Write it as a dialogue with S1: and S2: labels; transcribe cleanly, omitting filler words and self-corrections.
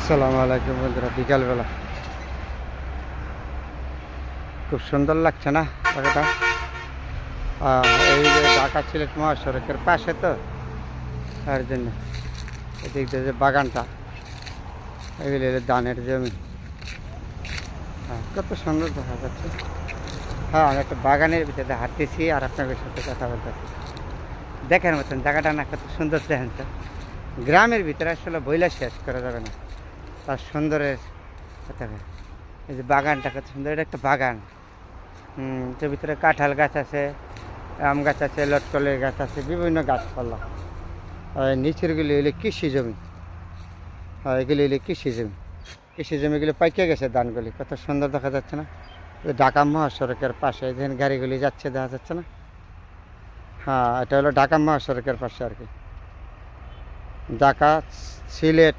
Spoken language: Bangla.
S1: আসসালামু আলাইকুম বন্ধুরা, বিকালবেলা খুব সুন্দর লাগছে না জায়গাটা? এই যে ঢাকা সিলেট মহাসড়কের পাশে তো, তার জন্য এদিক দিয়ে যে বাগানটা, এগুলি হলো ধানের জমি। কত সুন্দর দেখা যাচ্ছে। আমি একটা বাগানের ভিতরে হাঁটতেছি আর আপনাদের সাথে কথা বলতেছি। দেখার মতন জায়গাটা না, কত সুন্দর দেখেন তো। গ্রামের ভিতরে আসলে বইলা শেষ করা যাবে না তার সুন্দরের কথা। এই যে বাগানটা কত সুন্দর, এটা একটা বাগান। এর ভিতরে কাঁঠাল গাছ আছে, আম গাছ আছে, লটকলের গাছ আছে, বিভিন্ন গাছপালা। আর নিচেরগুলি হইলে কৃষি জমি। এগুলি হইলে কৃষি জমি। কৃষি জমিগুলি পাইকে গেছে, ধানগুলি কত সুন্দর দেখা যাচ্ছে না? ঢাকা মহাসড়কের পাশে যেখানে গাড়িগুলি যাচ্ছে দেখা যাচ্ছে না? এটা হলো ঢাকা মহাসড়কের পাশে আর কি। ঢাকা সিলেট